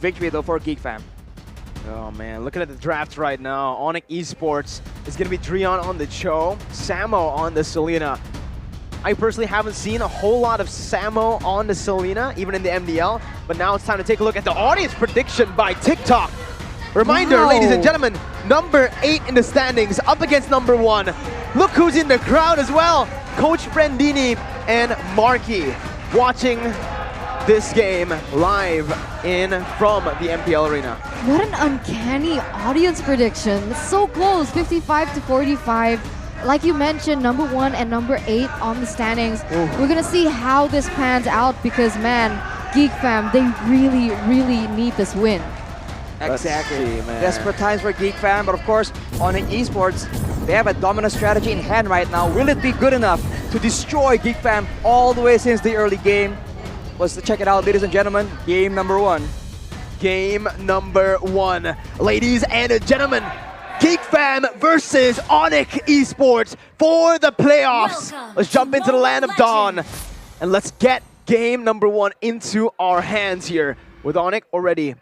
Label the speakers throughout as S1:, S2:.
S1: victory though for GEEK fam.
S2: Oh man, looking at the drafts right now, ONIC Esports is going to be Drian on the Cho, Samo on the Selena. I personally haven't seen a whole lot of Samo on the Selena, even in the MDL, but now it's time to take a look at the audience prediction by TikTok. Reminder,
S3: Wow.
S2: ladies and gentlemen, number 8 in the standings up against number 1. Look who's in the crowd as well. Coach Brandini and Marky watching this game live from the MPL arena.
S3: What an uncanny audience prediction. It's so close, 55 to 45. Like you mentioned, number 1 and number 8 on the standings. We're gonna see how this pans out because man, GEEK fam, they really, really need this win.
S1: Exactly.
S2: see, man.
S1: Desperate times for GEEK fam, but of course, ONIC Esports, they have a dominant strategy in hand right now. Will it be good enough to destroy GEEK fam all the way since the early game? Let's check it out, ladies and gentlemen. Game number 1.
S2: Game number 1. Ladies and gentlemen, GEEK fam versus ONIC Esports for the playoffs. Let's jump into the land of dawn and let's get game number 1 into our hands here with ONIC already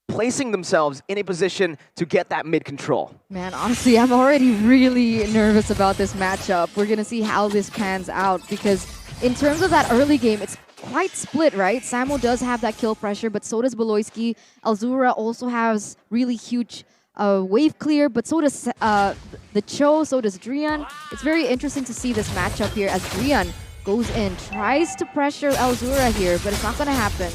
S2: placing themselves in a position to get that mid control.
S3: Man, honestly, I'm already really nervous about this matchup. We're gonna see how this pans out because in terms of that early game, it's quite split, right? Samo does have that kill pressure, but so does Beloyski. Alzura also has really huge wave clear, but so does the Cho, so does Drian. It's very interesting to see this matchup here as Drian goes in, tries to pressure Alzura here, but it's not gonna happen.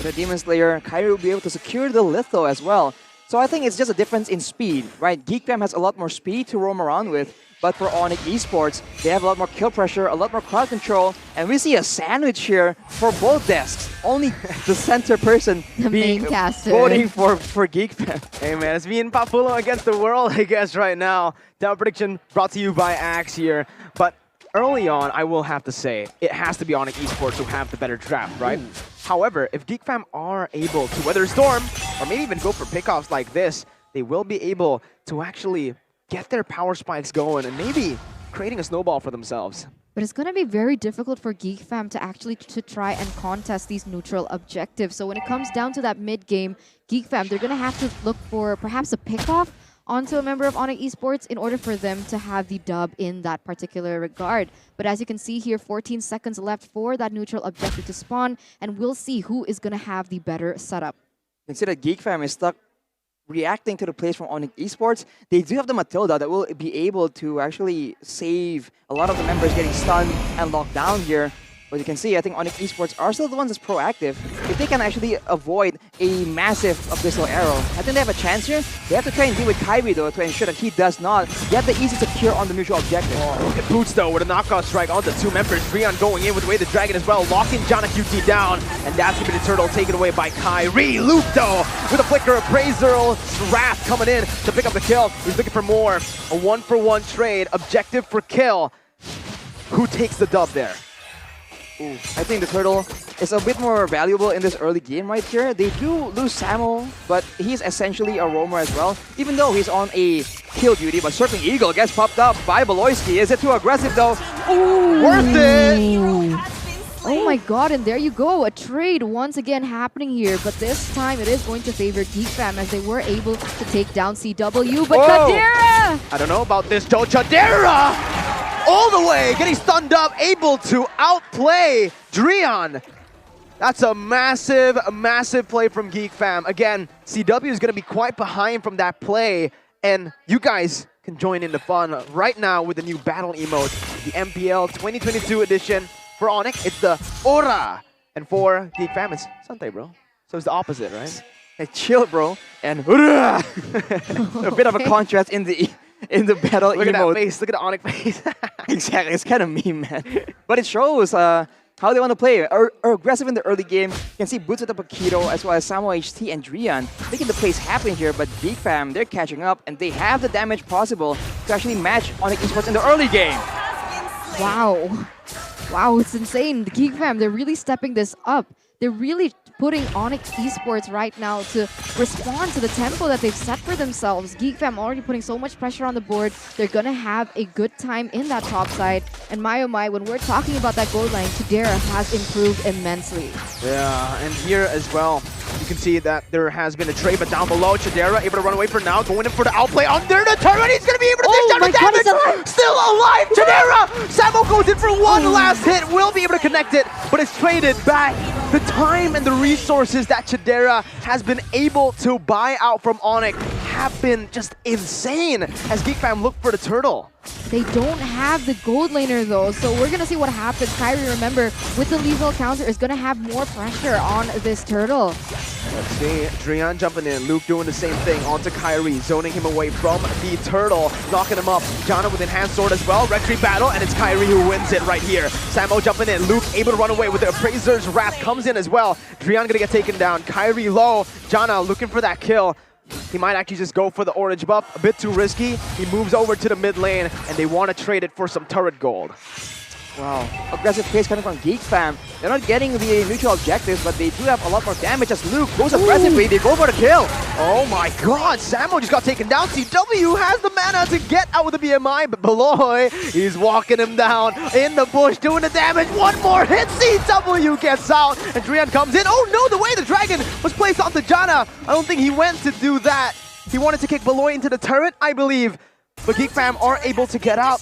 S1: The Demon Slayer, Kyrie will be able to secure the litho as well. So I think it's just a difference in speed, right? GEEK fam has a lot more speed to roam around with, but for ONIC Esports, they have a lot more kill pressure, a lot more crowd control, and we see a sandwich here for both desks. Only the center person
S3: The
S1: being
S3: main caster.
S1: voting for GEEK fam.
S2: Hey man, it's me and Papulo against the world, I guess, right now. Down prediction brought to you by Axe here. But early on, I will have to say, it has to be ONIC Esports who have the better draft, right? However, if GEEK fam are able to weather a storm, or maybe even go for pickoffs like this, they will be able to actually get their power spikes going and maybe creating a snowball for themselves.
S3: But it's going to be very difficult for GEEK fam to actually try and contest these neutral objectives. So when it comes down to that mid game, GEEK fam, they're going to have to look for perhaps a pickoff onto a member of ONIC Esports in order for them to have the dub in that particular regard. But as you can see here, 14 seconds left for that neutral objective to spawn, and we'll see who is going to have the better setup.
S1: You can see that GEEK fam is stuck reacting to the plays from ONIC Esports. They do have the Matilda that will be able to actually save a lot of the members getting stunned and locked down here. But you can see, I think ONIC Esports are still the ones that's proactive. If they can actually avoid a massive Abyssal Arrow, I think they have a chance here. They have to try and deal with Kyrie though to ensure that he does not get the easy secure on the mutual objective.
S2: Oh, look at Boots though with a knockout strike onto 2 members. Rion going in with Way the Dragon as well, locking Jana QT down. And that's going to be the turtle taken away by Kyrie. Luke though with a flicker of Brazel Wrath coming in to pick up the kill. He's looking for more. A 1-for-1 trade. Objective for kill. Who takes the dub there?
S1: Ooh, I think the turtle is a bit more valuable in this early game right here. They do lose Samo, but he's essentially a roamer as well, even though he's on a kill duty. But Surfing Eagle gets popped up by Beloyski. Is it too aggressive though?
S3: Ooh.
S2: Worth it!
S3: Oh my god, and there you go. A trade once again happening here, but this time it is going to favor GEEK fam as they were able to take down CW. But
S1: Whoa.
S3: Kadira!
S2: I don't know about this though. Chadera! All the way, getting stunned up, able to outplay Drian. That's a massive, massive play from GEEK fam. Again, CW is going to be quite behind from that play, and you guys can join in the fun right now with the new battle emote, the MPL 2022 edition. For ONIC, it's the Ora, and for GEEK fam, it's Sante, bro. So it's the opposite, right?
S1: Hey, chill, bro. And a bit of a contrast in the battle
S2: Look at
S1: emote.
S2: that face. Look at the ONIC face.
S1: Exactly, it's kind of meme, man. But it shows how they want to play. Are aggressive in the early game. You can see Boots with the Paquito as well as Samo HT and Drian making the plays happen here, but GEEK fam, they're catching up and they have the damage possible to actually match ONIC Esports in the early game.
S3: Wow. Wow, it's insane. The GEEK fam, they're really stepping this up. They're really putting ONIC Esports right now to respond to the tempo that they've set for themselves. GEEK fam already putting so much pressure on the board. They're going to have a good time in that top side. And my oh my, when we're talking about that goal line, Kadira has improved immensely.
S2: Yeah, and here as well, you can see that there has been a trade, but down below, Chidera able to run away for now, going in for the outplay under the turret. He's going to be able to dish down the damage. Still alive, Chidera! Samo goes in for one last hit, will be able to connect it, but it's traded back. The time and the resources that Chidera has been able to buy out from ONIC have been just insane as GEEK fam look for the turtle.
S3: They don't have the gold laner though, so we're gonna see what happens. Kyrie, remember, with the lethal counter, is gonna have more pressure on this turtle.
S2: Let's see, Drian jumping in, Luke doing the same thing, onto Kyrie, zoning him away from the turtle, knocking him up. Jana with enhanced sword as well, retry battle, and it's Kyrie who wins it right here. Samo jumping in, Luke able to run away with the Appraiser's Wrath, comes in as well. Drian gonna get taken down, Kyrie low, Jana looking for that kill. He might actually just go for the orange buff, a bit too risky. He moves over to the mid lane, and they want to trade it for some turret gold.
S1: Wow, aggressive pace coming from GEEK fam. They're not getting the neutral objectives, but they do have a lot more damage as Luke goes aggressively. They go for the kill.
S2: Oh my god, Samo just got taken down. CW has the mana to get out with the BMI, but Beloy, he's walking him down in the bush, doing the damage. One more hit, CW gets out, and Drian comes in. Oh no, the way the dragon was placed onto Jana. I don't think he went to do that. He wanted to kick Beloy into the turret, I believe. But GEEK fam are able to get out.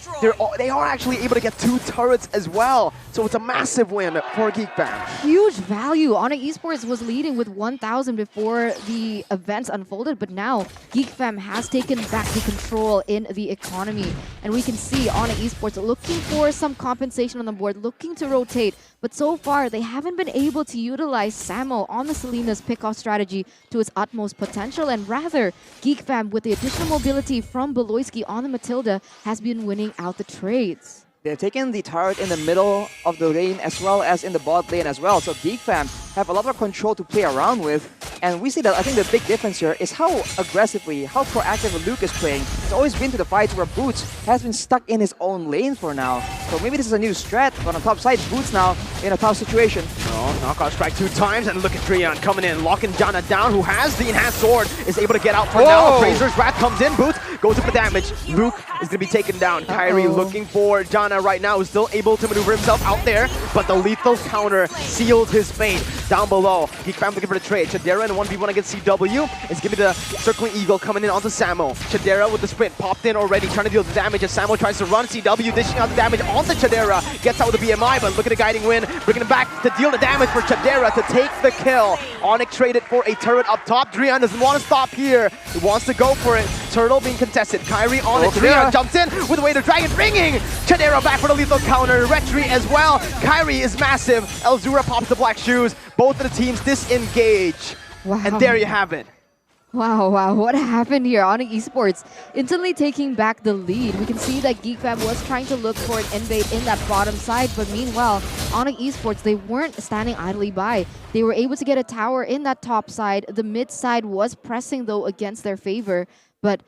S2: They are actually able to get 2 turrets as well. So it's a massive win for GEEK fam.
S3: Huge value. ONIC Esports was leading with 1,000 before the events unfolded, but now GEEK fam has taken back the control in the economy. And we can see ONIC Esports looking for some compensation on the board, looking to rotate. But so far, they haven't been able to utilize Samo on the Selena's pick-off strategy to its utmost potential, and rather, GEEK fam, with the additional mobility from Beloyski on the Matilda, has been winning out the trades.
S1: They're taking the turret in the middle of the lane as well as in the bot lane as well. So GEEK fam have a lot of control to play around with. And we see that I think the big difference here is how aggressively, how proactive Luke is playing. He's always been to the fights where Boots has been stuck in his own lane for now. So maybe this is a new strat, but on top side, Boots now in a tough situation.
S2: Oh, knockout strike 2 times, and look at Drian coming in, locking Jana down, who has the enhanced sword, is able to get out for now. Appraiser's Wrath comes in, Boots goes in for damage. Luke is going to be taken down. Kyrie looking for Jana right now, is still able to maneuver himself out there, but the lethal counter sealed his fate. Down below, GEEK fam looking for the trade. Chidera in 1v1 against CW is giving the Circling Eagle coming in onto Samo. Chidera with the sprint, popped in already, trying to deal the damage as Samo tries to run. CW dishing out the damage onto Chidera, gets out with the BMI, but look at the guiding wind, bringing him back to deal the damage for Chidera to take the kill. ONIC traded for a turret up top. Drian doesn't want to stop here. He wants to go for it. Turtle being contested. Kyrie on it. Drian jumps in with the way the dragon, bringing Chidera back for the lethal counter. Retry as well. Kyrie is massive. Elzura pops the black shoes. Both of the teams disengage.
S3: Wow.
S2: And there you have it.
S3: Wow, what happened here? ONIC Esports instantly taking back the lead. We can see that GEEK fam was trying to look for an invade in that bottom side, but meanwhile, ONIC Esports, they weren't standing idly by. They were able to get a tower in that top side. The mid side was pressing, though, against their favor, but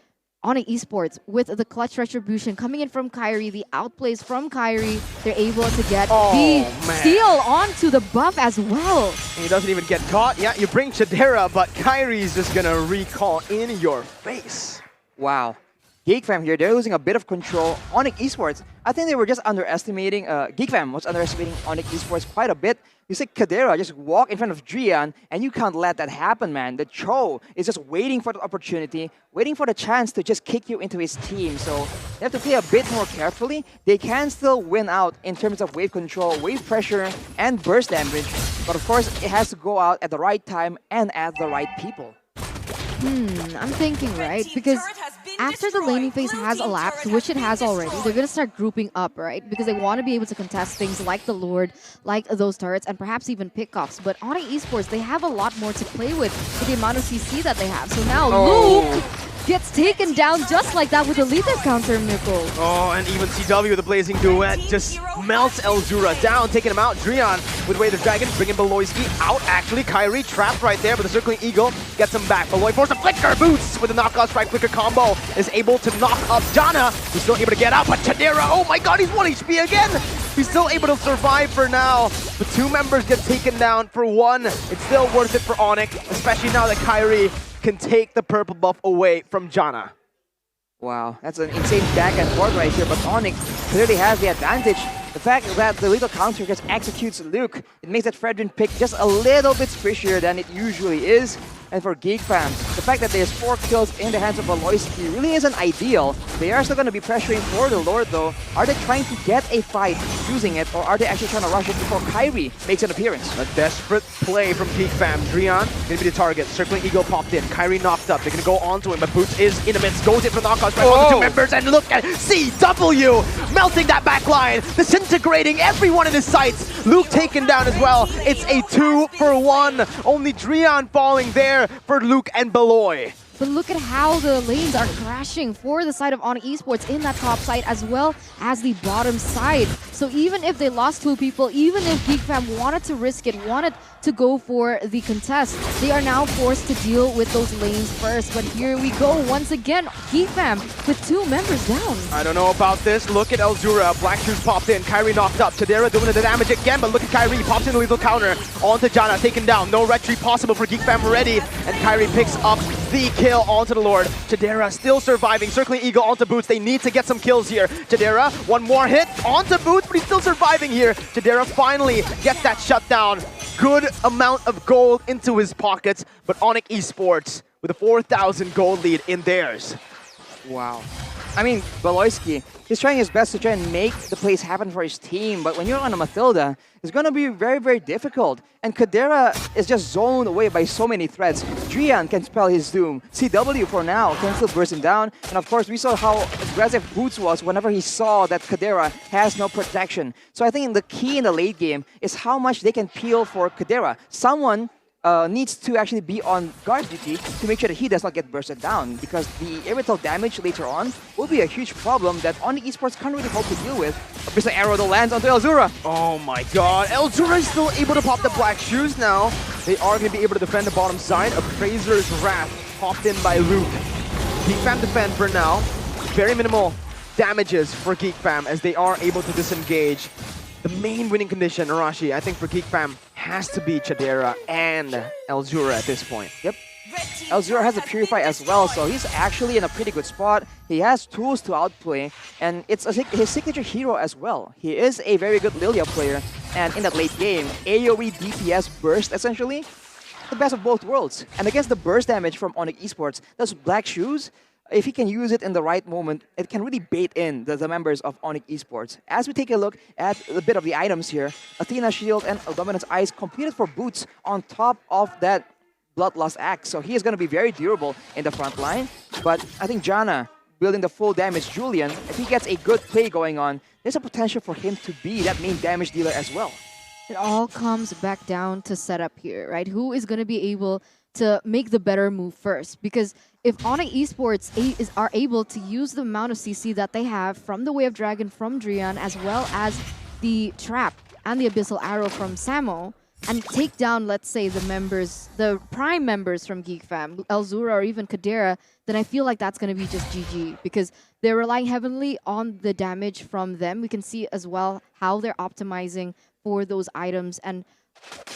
S3: ONIC Esports, with the clutch retribution coming in from Kyrie, the outplays from Kyrie, they're able to get the steal onto the buff as well.
S2: He doesn't even get caught. Yeah, you bring Chidera, but Kyrie's just gonna recall in your face.
S1: Wow. GEEK fam here, they're losing a bit of control. ONIC Esports, I think they were just underestimating, GEEK fam was underestimating ONIC Esports quite a bit. You see Kadera just walk in front of Drian, and you can't let that happen, man. The Cho is just waiting for the opportunity, waiting for the chance to just kick you into his team. So they have to play a bit more carefully. They can still win out in terms of wave control, wave pressure, and burst damage. But of course, it has to go out at the right time and at the right people.
S3: I'm thinking, right? Because after the laning phase has elapsed, which it has already, they're going to start grouping up, right? Because they want to be able to contest things like the Lord, like those turrets, and perhaps even pickoffs. But ONIC Esports, they have a lot more to play with the amount of CC that they have. So now Luke gets taken down just like that with a lethal counter, Mikko.
S2: Oh, and even CW, the Blazing Duet, just melts Elzura down, taking him out. Drian with Way the Dragon, bringing Beloyski out. Actually, Kyrie trapped right there, but the Circling Eagle gets him back. Beloy forced a flicker, Boots with the knockout strike flicker combo is able to knock up Jana, who's still able to get out, but Chidera, oh my god, he's 1 HP again! He's still able to survive for now, but 2 members get taken down for 1. It's still worth it for ONIC, especially now that Kyrie can take the purple buff away from Jana.
S1: Wow, that's an insane back and forth right here, but ONIC clearly has the advantage. The fact that the lethal counter just executes Luke, it makes that Fredrin pick just a little bit squishier than it usually is. And for GEEK fam, the fact that there's 4 kills in the hands of Valoisky really isn't ideal. They are still going to be pressuring for the Lord though. Are they trying to get a fight using it, or are they actually trying to rush it before Kyrie makes an appearance?
S2: A desperate play from GEEK fam. Drian gonna be the target. Circling Eagle popped in. Kyrie knocked up. They're gonna go onto him, but Boots is in the midst. Goes in for the knockouts by one of the 2 members, and look at CW melting that back line, disintegrating everyone in his sights. Luke taken down as well. It's a 2-for-1. Only Drian falling there for Luke and Beloy.
S3: But look at how the lanes are crashing for the side of ONIC Esports in that top side as well as the bottom side. So even if they lost 2 people, even if GEEK fam wanted to risk it, wanted to go for the contest, they are now forced to deal with those lanes first. But here we go once again, GEEK fam with 2 members down.
S2: I don't know about this. Look at Elzura. Black Shoes popped in. Kyrie knocked up. Tadera doing the damage again, but look at Kyrie. Pops in the lethal counter onto Jana. Taken down. No retreat possible for GEEK fam already. And Kyrie picks up the kill onto the Lord. Tadera still surviving. Circling Eagle onto Boots. They need to get some kills here. Tadera, one more hit onto Boots, but he's still surviving here. Tadera finally gets that shutdown. Good amount of gold into his pockets, but ONIC Esports with a 4,000 gold lead in theirs.
S1: Wow. I mean, Beloisky, he's trying his best to try and make the plays happen for his team, but when you're on a Mathilda, it's going to be very, very difficult. And Kadera is just zoned away by so many threats. Drian can spell his doom. CW for now can still burst him down. And of course, we saw how aggressive Boots was whenever he saw that Kadera has no protection. So I think the key in the late game is how much they can peel for Kadera. Someone needs to actually be on guard duty to make sure that he does not get bursted down, because the irritable damage later on will be a huge problem that ONIC Esports can't really hope to deal with. A Bristol arrow that lands onto Elzura.
S2: Oh my god, Elzura is still able to pop the black shoes now. They are going to be able to defend the bottom side. Appraiser's Wrath popped in by Luke. GEEK fam defend for now. Very minimal damages for GEEK fam as they are able to disengage. The main winning condition, Arashi, I think for GEEK fam has to be Chadera and Elzura at this point.
S1: Yep. Elzura has a Purify as well, so he's actually in a pretty good spot. He has tools to outplay, and it's his signature hero as well. He is a very good Lilia player, and in that late game, AoE DPS burst essentially, the best of both worlds. And against the burst damage from ONIC Esports, those black shoes, if he can use it in the right moment, it can really bait in the members of ONIC Esports. As we take a look at a bit of the items here, Athena Shield and Dominance Ice completed for Boots on top of that Bloodlust Axe. So he is going to be very durable in the front line. But I think Jana, building the full damage Julian, if he gets a good play going on, there's a potential for him to be that main damage dealer as well.
S3: It all comes back down to setup here, right? Who is going to be able to make the better move first? Because if ONIC Esports are able to use the amount of CC that they have from the Way of Dragon from Drian, as well as the Trap and the Abyssal Arrow from Samo, and take down, let's say, the prime members from GEEK fam, Elzura or even Kadera, then I feel like that's going to be just GG, because they're relying heavily on the damage from them. We can see as well how they're optimizing for those items, and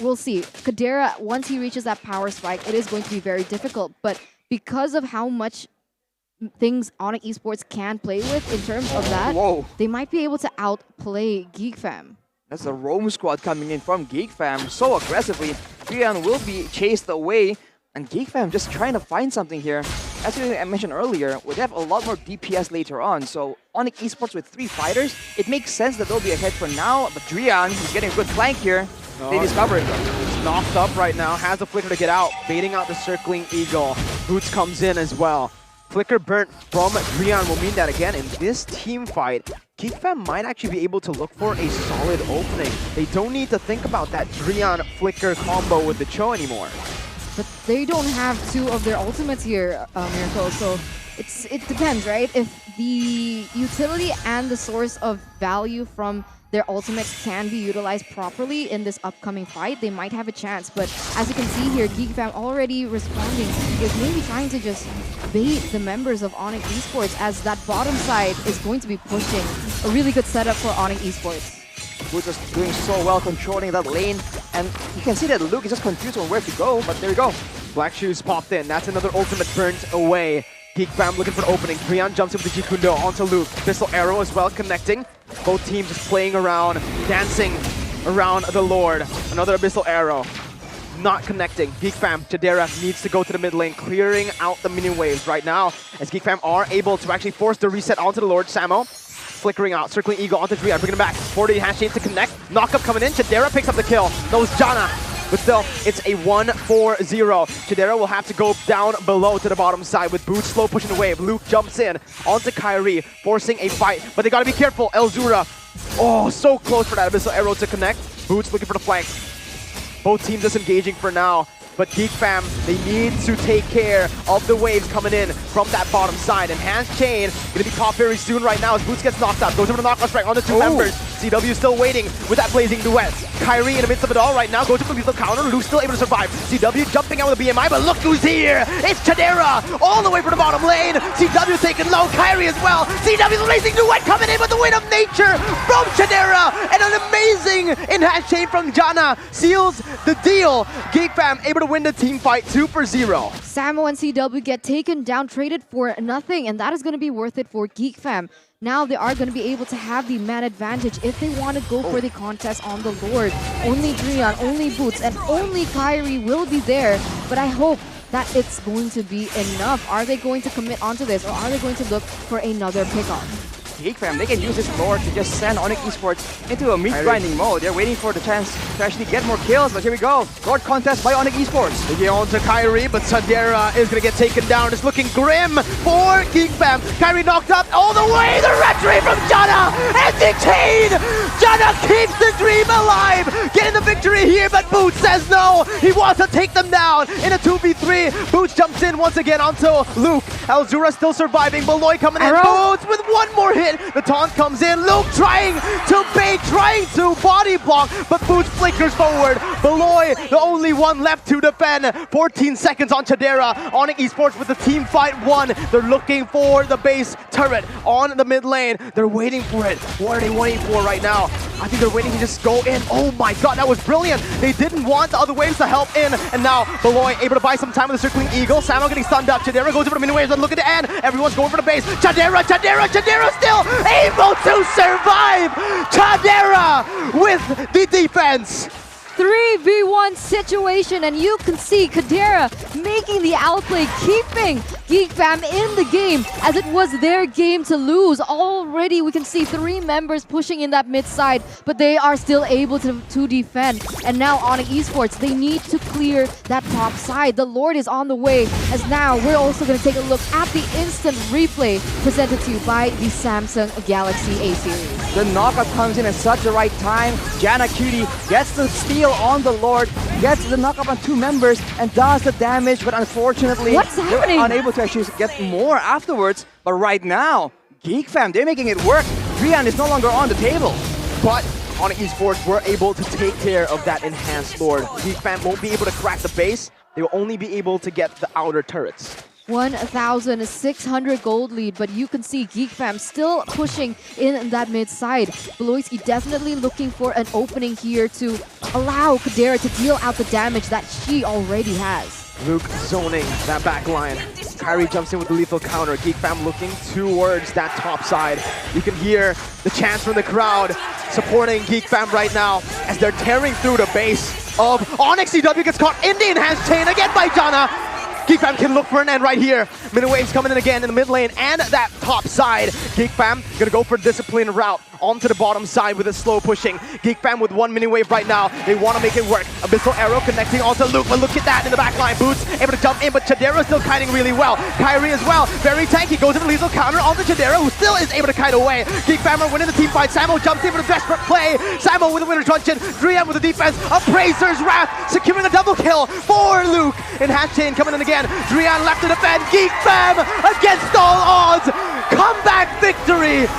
S3: we'll see. Kadera, once he reaches that power spike, it is going to be very difficult, but because of how much things ONIC Esports can play with in terms of that, they might be able to outplay GEEK fam.
S1: That's a roam squad coming in from GEEK fam so aggressively. Drian will be chased away, and GEEK fam just trying to find something here. As I mentioned earlier, we have a lot more DPS later on, so ONIC Esports with 3 fighters, it makes sense that they'll be ahead for now, but Drian is getting a good flank here. They discovered it.
S2: He's knocked up right now, has a flicker to get out, baiting out the circling eagle. Boots comes in as well. Flicker burnt from Drian will mean that again in this team fight, GEEK fam might actually be able to look for a solid opening. They don't need to think about that Drian Flicker combo with the Cho anymore.
S3: But they don't have 2 of their ultimates here, Miracle, so it depends, right? If the utility and the source of value from their ultimates can be utilized properly in this upcoming fight, they might have a chance. But as you can see here, GEEK fam already responding is maybe trying to just bait the members of ONIC Esports, as that bottom side is going to be pushing a really good setup for ONIC Esports.
S1: Boots is doing so well controlling that lane, and you can see that Luke is just confused on where to go, but there we go.
S2: Black Shoes popped in, that's another ultimate burnt away. GEEK fam looking for an opening. Drian jumps in with the Jikundo onto Luke. Pistol arrow as well connecting. Both teams just playing around, dancing around the Lord. Another Abyssal Arrow. Not connecting. Geek Fam, Chadera needs to go to the mid lane, clearing out the minion waves right now, as Geek Fam are able to actually force the reset onto the Lord. Samo flickering out, circling Eagle onto Drian, bringing him back. 40 hash chain to connect. Knockup coming in. Chadera picks up the kill. Knows Janna. But still, it's a 1-4-0. Chadera will have to go down below to the bottom side with Boots slow pushing the wave. Luke jumps in onto Kyrie, forcing a fight. But they gotta be careful. Elzura, oh, so close for that Abyssal Arrow to connect. Boots looking for the flank. Both teams disengaging for now. But Geek Fam, they need to take care of the waves coming in from that bottom side. Enhanced Chain gonna be caught very soon right now as Boots gets knocked out. Goes over the knockout strike on the two members. CW still waiting with that blazing duet. Kyrie in the midst of it all right now. Goes to the lethal counter. Luke's still able to survive. CW jumping out with a BMI, but look who's here! It's Chadera all the way from the bottom lane. CW taking low. Kyrie as well. CW's blazing duet coming in with the wind of nature from Chadera. And an amazing enhanced chain from Janna seals the deal. Geek Fam able to win the team fight 2-0.
S3: Samo and CW get taken down, traded for nothing, and that is going to be worth it for Geek Fam. Now they are going to be able to have the man advantage if they want to go for the contest on the Lord. Only Drian, only Boots, and only Kyrie will be there. But I hope that it's going to be enough. Are they going to commit onto this, or are they going to look for another pickoff?
S1: Geek Fam, they can use this Lord to just send ONIC Esports into a meat grinding mode. They're waiting for the chance to actually get more kills, but here we go. Lord contest by ONIC Esports.
S2: They get on to Kyrie, but Chadera is going to get taken down. It's looking grim for Geek Fam. Kyrie knocked up all the way. The retry from Janna and the chain. Janna keeps the dream alive. Getting the victory here, but Boots says no. He wants to take them down in a 2v3. Boots jumps in once again onto Luke. Elzura still surviving. Beloy coming in. Boots with one more hit. The taunt comes in. Luke trying to bait, trying to body block, but Boots flickers forward. Beloy, the only one left to defend. 14 seconds on Chadera. ONIC Esports with the team fight 1. They're looking for the base turret on the mid lane. They're waiting for it. What are they waiting for right now? I think they're waiting to just go in. Oh my god, that was brilliant. They didn't want the other waves to help in, and now Beloy able to buy some time with the circling Eagle. Samo getting stunned up. Chadera goes over the mini waves, and look at the end. Everyone's going for the base. Chadera still able to survive! Chadera with the defense!
S3: 3v1 situation, and you can see Chadera making the outplay, keeping Geek Fam in the game as it was their game to lose. Already we can see 3 members pushing in that mid side, but they are still able to defend. And now ONIC Esports, they need to clear that top side. The Lord is on the way, as now we're also going to take a look at the instant replay presented to you by the Samsung Galaxy A series.
S1: The knockup comes in at such a right time. Janna Cutie gets the steal on the Lord, gets the knockup on 2 members, and does the damage, but unfortunately,
S3: what's happening?
S1: They're unable to actually get more afterwards. But right now, Geek Fam, they're making it work. Drian is no longer on the table.
S2: But ONIC Esports were able to take care of that enhanced Lord. Geek Fam won't be able to crack the base. They will only be able to get the outer turrets.
S3: 1,600 gold lead, but you can see Geek Fam still pushing in that mid side. Beloyski definitely looking for an opening here to allow Chadera to deal out the damage that she already has.
S2: Luke zoning that back line. Kyrie jumps in with the lethal counter. Geek Fam looking towards that top side. You can hear the chants from the crowd supporting Geek Fam right now as they're tearing through the base of ONIC. CW gets caught in the enhanced chain again by Janna. Geek Fam can look for an end right here. Mini waves coming in again in the mid lane and that top side. Geek Fam gonna go for a disciplined route onto the bottom side with a slow pushing. Geek Fam with 1 mini wave right now. They want to make it work. Abyssal Arrow connecting onto Luke, but look at that in the back line. Boots able to jump in, but Chadera still kiting really well. Kyrie as well, very tanky. Goes in the lethal counter onto Chadera, who still is able to kite away. Geek Fam are winning the team fight. Samo jumps in with a desperate play. Samo with a winner truncheon. Drian with the defense. Appraiser's Wrath securing a double kill for Luke. Enhanced chain coming in again. Drian left to defend. Geek Fam against all odds. Comeback victory.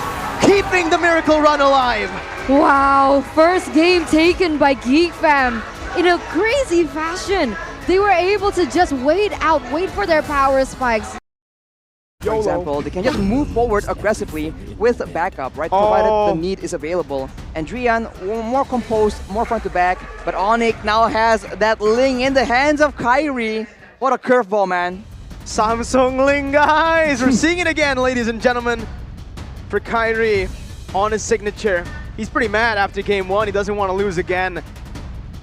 S2: Keeping the miracle run alive.
S3: Wow, first game taken by Geek Fam in a crazy fashion. They were able to just wait for their power spikes.
S1: For example, they can just move forward aggressively with backup, right? Provided the need is available. And Drian, more composed, more front to back. But ONIC now has that Ling in the hands of Kyrie. What a curveball, man.
S2: Samsung Ling, guys. We're seeing it again, ladies and gentlemen. For Kyrie, on his signature. He's pretty mad after game 1. He doesn't want to lose again.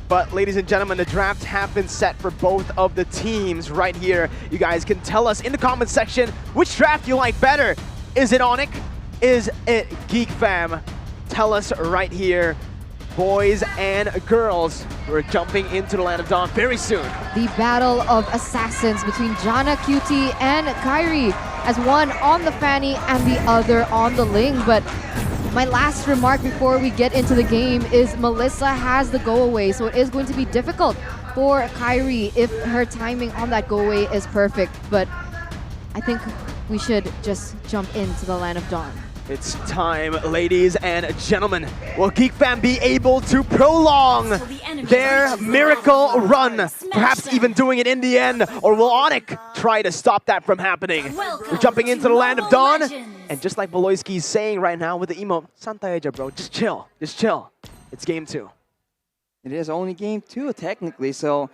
S2: But ladies and gentlemen, the drafts have been set for both of the teams right here. You guys can tell us in the comments section which draft you like better. Is it ONIC? Is it GEEK fam? Tell us right here. Boys and girls, we're jumping into the Land of Dawn very soon.
S3: The battle of assassins between Janna, QT, and Kyrie, as one on the Fanny and the other on the Ling. But my last remark before we get into the game is Melissa has the go away, so it is going to be difficult for Kyrie if her timing on that go away is perfect. But I think we should just jump into the Land of Dawn.
S2: It's time, ladies and gentlemen. Will GEEK fam be able to prolong their miracle run? Perhaps even doing it in the end? Or will ONIC try to stop that from happening? We're jumping into the Land of Dawn. And just like Beloyski's saying right now with the emote, Santa Eja, bro, just chill. Just chill. It's game 2.
S1: It is only game 2, technically, so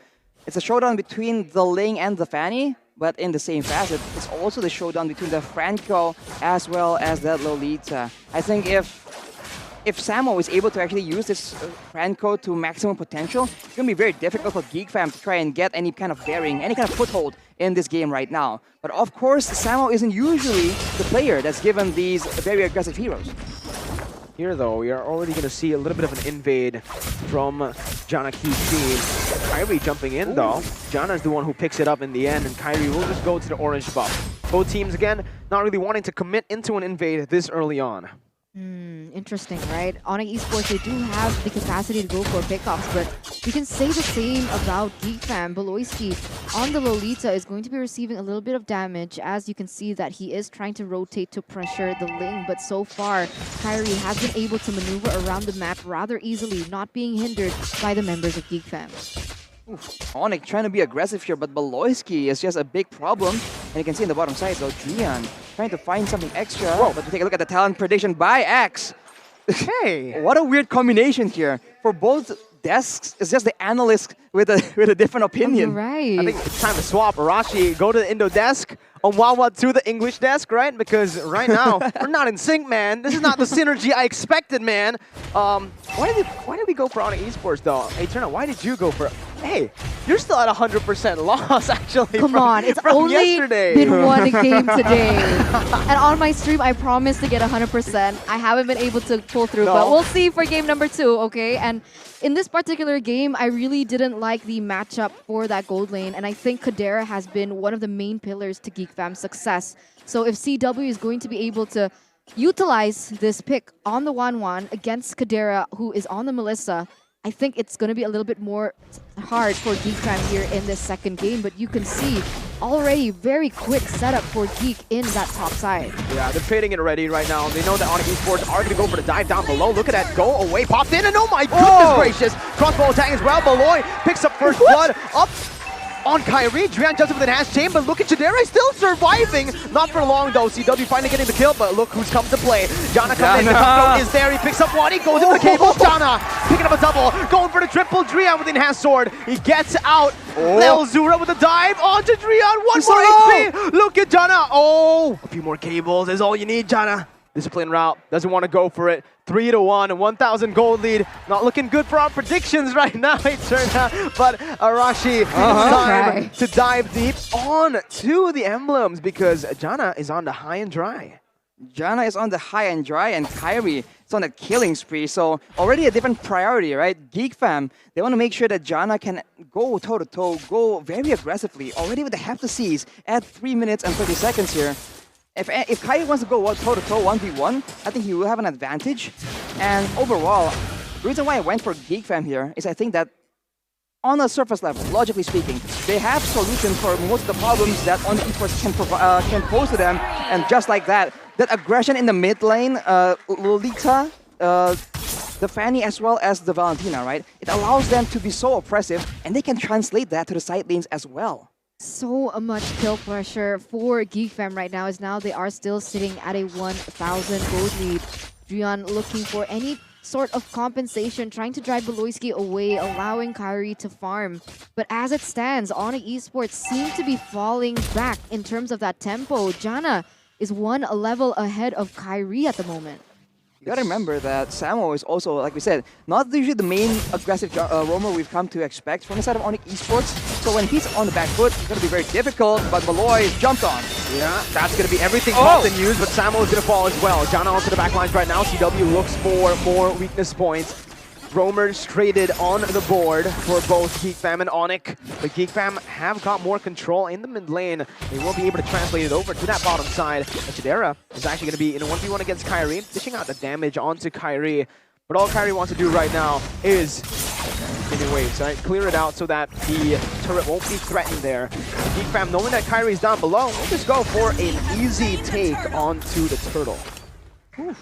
S1: it's a showdown between the Ling and the Fanny. But in the same facet, it's also the showdown between the Franco as well as that Lolita. I think if Samo is able to actually use this Franco to maximum potential, it's going to be very difficult for GEEK fam to try and get any kind of bearing, any kind of foothold in this game right now. But of course, Samo isn't usually the player that's given these very aggressive heroes.
S2: Here, though, we are already going to see a little bit of an invade from Janna QT. Kyrie jumping in, though. Janna's the one who picks it up in the end, and Kyrie will just go to the orange buff. Both teams, again, not really wanting to commit into an invade this early on.
S3: Interesting, right? ONIC Esports, they do have the capacity to go for pickoffs, but we can say the same about GEEK fam. Beloyski on the Lolita is going to be receiving a little bit of damage, as you can see that he is trying to rotate to pressure the Ling, but so far, Kyrie has been able to maneuver around the map rather easily, not being hindered by the members of GEEK fam.
S1: ONIC trying to be aggressive here, but Beloyski is just a big problem. And you can see in the bottom side, though, Drian trying to find something extra. Whoa. But we take a look at the talent prediction by Axe.
S2: Hey!
S1: What a weird combination here. For both desks, it's just the analyst with a different opinion.
S3: Right.
S2: I think it's time to swap. Arashi, go to the Indo desk. Onwawa to the English desk, right? Because right now, we're not in sync, man. This is not the synergy I expected, man. Why did we go for ONIC Esports, though? Hey, Turner, why did you go for... Hey, you're still at 100% loss, actually.
S3: Come on, it's
S2: from
S3: only
S2: yesterday.
S3: been one game today. And on my stream, I promised to get 100%. I haven't been able to pull through, but we'll see for game number 2, okay? And in this particular game, I really didn't like the matchup for that gold lane, and I think Kadera has been one of the main pillars to GEEK fam's success. So if CW is going to be able to utilize this pick on the 1-1 against Kadera, who is on the Melissa, I think it's going to be a little bit more hard for GEEK fam here in this second game, but you can see already very quick setup for GEEK in that top side.
S2: Yeah, they're trading it already right now. They know that ONIC Esports are going to go for the dive down below. Look at that go away, popped in, and oh my goodness gracious! Crossbow attack as well. Beloy picks up first blood up on Kyrie. Drian jumps up with an hash chain, but look at Chidera still surviving. Not for long though. CW finally getting the kill, but look who's come to play. Janna comes in, the top throw is there. He picks up one, he goes into the cables. Janna picking up a double, going for the triple. Drian with the enhanced sword. He gets out. Lil Zura with a dive onto Drian. One more HP. Look at Janna. Oh, a few more cables is all you need, Janna. Discipline route, doesn't want to go for it. 3-1, 1,000 gold lead. Not looking good for our predictions right now, it turned out. But Arashi, time to dive deep on to the emblems because Janna is on the high and dry.
S1: Janna is on the high and dry, and Kyrie is on the killing spree. So already a different priority, right? GEEK fam, they want to make sure that Janna can go toe-to-toe, go very aggressively. Already with the have to seize at 3 minutes and 30 seconds here. If Kyrie wants to go toe-to-toe 1v1, I think he will have an advantage. And overall, the reason why I went for GEEK fam here is I think that on a surface level, logically speaking, they have solutions for most of the problems that ONIC Esports can pose to them. And just like that, that aggression in the mid lane, Lolita, the Fanny as well as the Valentina, right? It allows them to be so oppressive, and they can translate that to the side lanes as well.
S3: So much kill pressure for GEEK fam right now, as now they are still sitting at a 1,000 gold lead. Drian looking for any sort of compensation, trying to drive Beloyski away, allowing Kyrie to farm. But as it stands, ONIC Esports seem to be falling back in terms of that tempo. Janna is one level ahead of Kyrie at the moment.
S1: You gotta remember that Samo is also, like we said, not usually the main aggressive roamer we've come to expect from the side of ONIC Esports. So when he's on the back foot, it's gonna be very difficult, but Malloy jumped on.
S2: Yeah, that's going to be everything popped and used, but Samo is going to fall as well. Jana onto the back lines right now. CW looks for more weakness points. Roamers traded on the board for both GEEK Fam and ONIC. The GEEK Fam have got more control in the mid lane. They will be able to translate it over to that bottom side. Chidera is actually going to be in a 1v1 against Kyrie, dishing out the damage onto Kyrie. But all Kyrie wants to do right now is maybe waves, right? Clear it out so that the turret won't be threatened there. The GEEK Fam, knowing that Kyrie's down below, will just go for an easy take onto the turtle.
S1: Oof.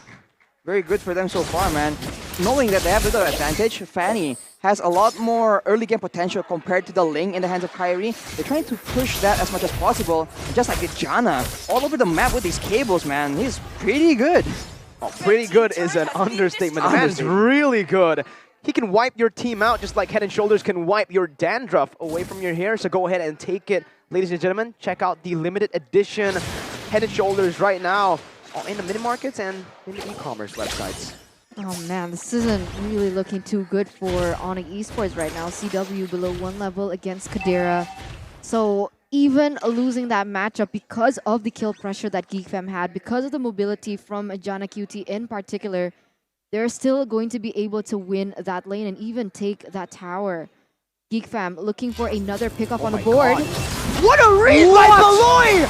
S1: Very good for them so far, man. Knowing that they have a little advantage, Fanny has a lot more early game potential compared to the Ling in the hands of Kyrie. They're trying to push that as much as possible, just like with Jana. All over the map with these cables, man. He's pretty good.
S2: Oh, pretty good is an understatement. The man's really good. He can wipe your team out just like Head & Shoulders can wipe your dandruff away from your hair. So go ahead and take it. Ladies and gentlemen, check out the limited edition Head & Shoulders right now in the mini markets and in the e-commerce websites.
S3: Oh man, this isn't really looking too good for ONIC Esports right now. CW below 1 level against Kadira. So even losing that matchup because of the kill pressure that GEEK Fam had, because of the mobility from Jana QT in particular, they're still going to be able to win that lane and even take that tower. GEEK Fam looking for another pickup on the board.
S2: God. What a read by Malloy!